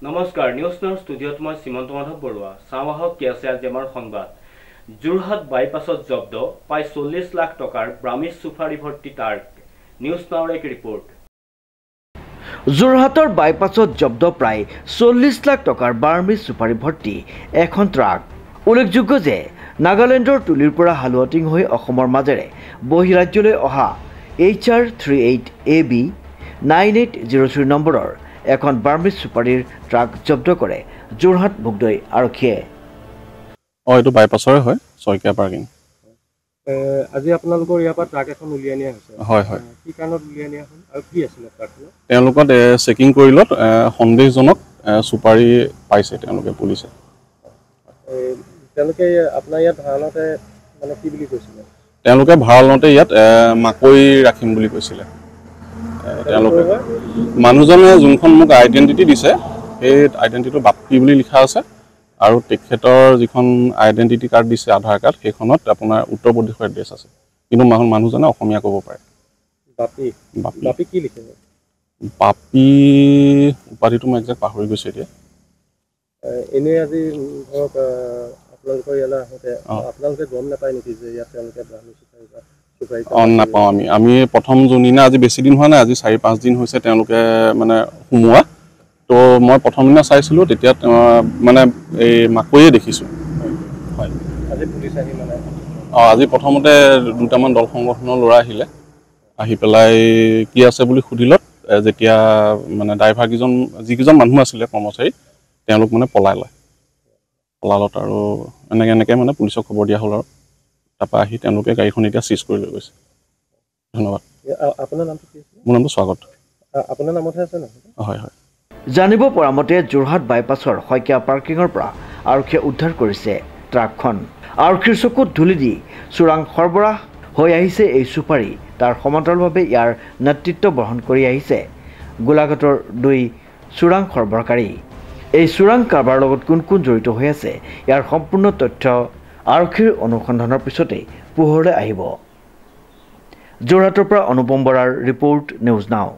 নমস্কাৰ news now ষ্টুডিঅ'ত মই শ্ৰীমন্ত মাধৱ বৰুৱা চাওঁবাহক কি আছে আজি আমাৰ সংবাদ যোৰহাট বাইপাছত জব্দ প্ৰায় 40 লাখ টকাৰ ব্ৰাহ্মী চুফাৰী ভৰ্তি ট্ৰাক নিউজ নাওৰ এক ৰিপৰ্ট যোৰহাটৰ বাইপাছত জব্দ প্ৰায় 40 লাখ টকাৰ ব্ৰাহ্মী চুফাৰী ভৰ্তি এখন ট্ৰাক উল্লেখযোগ্য যে নাগালেণ্ডৰ তুলিৰ পৰা হালুৱাটিং হৈ অসমৰ মাজেৰে বহিৰাজ্যলৈ অহা HR 38 AB 9803 নম্বৰৰ এখন ব্ৰাহ্মী চুপাৰীৰ ট্ৰাক জব্দ কৰে যোৰহাট ভোগদৈ আৰক্ষীয়ে। এইটো বাইপাছৰে হয় ছয়কিয়া পাৰ্কিং। আজি আপোনালোকৰ ইয়াৰ পৰা ট্ৰাক এখন উলিয়াই নিয়া হৈছে। হয় হয়। কি কাৰণত উলিয়াই নিয়া হ'ল আৰু কি আছিল ট্ৰাকখন? তেওঁলোকত চেকিং কৰিলত সন্দেহজনক চুপাৰী পাইছে তেওঁলোকে পুলিচে। তেওঁলোকে আপোনাৰ ইয়াত ভাড়ালতে মানে কি বুলি কৈছিলে? তেওঁলোকে ভাড়ালতে ইয়াত মাকৈ ৰাখিম বুলি কৈছিলে। তেওঁলোকে মানুহজনে যোনখন মোক আইডেণ্টিটি দিছে সেই আইডেণ্টিটিটো বাপ্পী বুলি লিখা আছে আৰু তেখেতৰ যিখন আইডেণ্টিটি কাৰ্ড দিছে আধাৰ কাৰ্ড সেইখনত আপোনাৰ উত্তৰ প্ৰদেশৰ এড্ৰেছ আছে কিন্তু মানুহজনে অসমীয়া ক'ব পাৰে। বাপ্পী কি লিখে? বাপ্পী উপাধিটো মই একজেক্ট পাহৰি গৈছোঁ এতিয়া। এনেই আজি ধৰক আপোনালোকৰ ইয়ালৈ আহোঁতে আপোনালোকে গম নাপায় নেকি যে ইয়াত তেওঁলোকে ব্ৰাহ্মী চুপাৰী নাপাওঁ আমি প্ৰথম যোনদিনা আজি বেছি দিন হোৱা নাই আজি 4-5 দিন হৈছে তেওঁলোকে মানে সোমোৱা তো মই প্ৰথম দিনা চাইছিলোঁ তেতিয়া মানে এই মাকৈয়ে দেখিছোঁ। হয় আজি পুলিচ আহি মানে আজি প্ৰথমতে দুটামান দল সংগঠনৰ ল'ৰা আহিলে আহি পেলাই কি আছে বুলি সুধিলত যেতিয়া মানে ড্ৰাইভাৰকেইজন যিকেইজন মানুহ আছিলে কৰ্মচাৰী তেওঁলোক মানে পলালত আৰু এনেকৈ মানে পুলিচক খবৰ দিয়া হ'ল আৰু তাৰপৰা আহি তেওঁলোকে গাড়ীখন এতিয়া চিজ কৰি লৈ গৈছে। ধন্যবাদ। আপোনাৰ নামটো কি আছিল? মোৰ নামটো স্বাগত। আপোনাৰ নামতহে আছে ন? হয় হয়। জানিব পৰা মতে যোৰহাট বাইপাছৰ শইকীয়া পাৰ্কিঙৰ পৰা আৰক্ষীয়ে উদ্ধাৰ কৰিছে ট্ৰাকখন। আৰক্ষীৰ চকুত ধূলি দি চোৰাং সৰবৰাহ হৈ আহিছে এই চুপাৰী তাৰ সমান্তৰালভাৱে ইয়াৰ নেতৃত্ব বহন কৰি আহিছে গোলাঘাটৰ 2 চোৰাং সৰবৰাহকাৰী। এই চোৰাং কাৰবাৰৰ লগত কোন কোন জড়িত হৈ আছে ইয়াৰ সম্পূৰ্ণ তথ্য আৰক্ষীৰ অনুসন্ধানৰ পিছতেই পোহৰলৈ আহিব। যোৰহাটৰ পৰা অনুপম বৰাৰ ৰিপৰ্ট নিউজ নাও।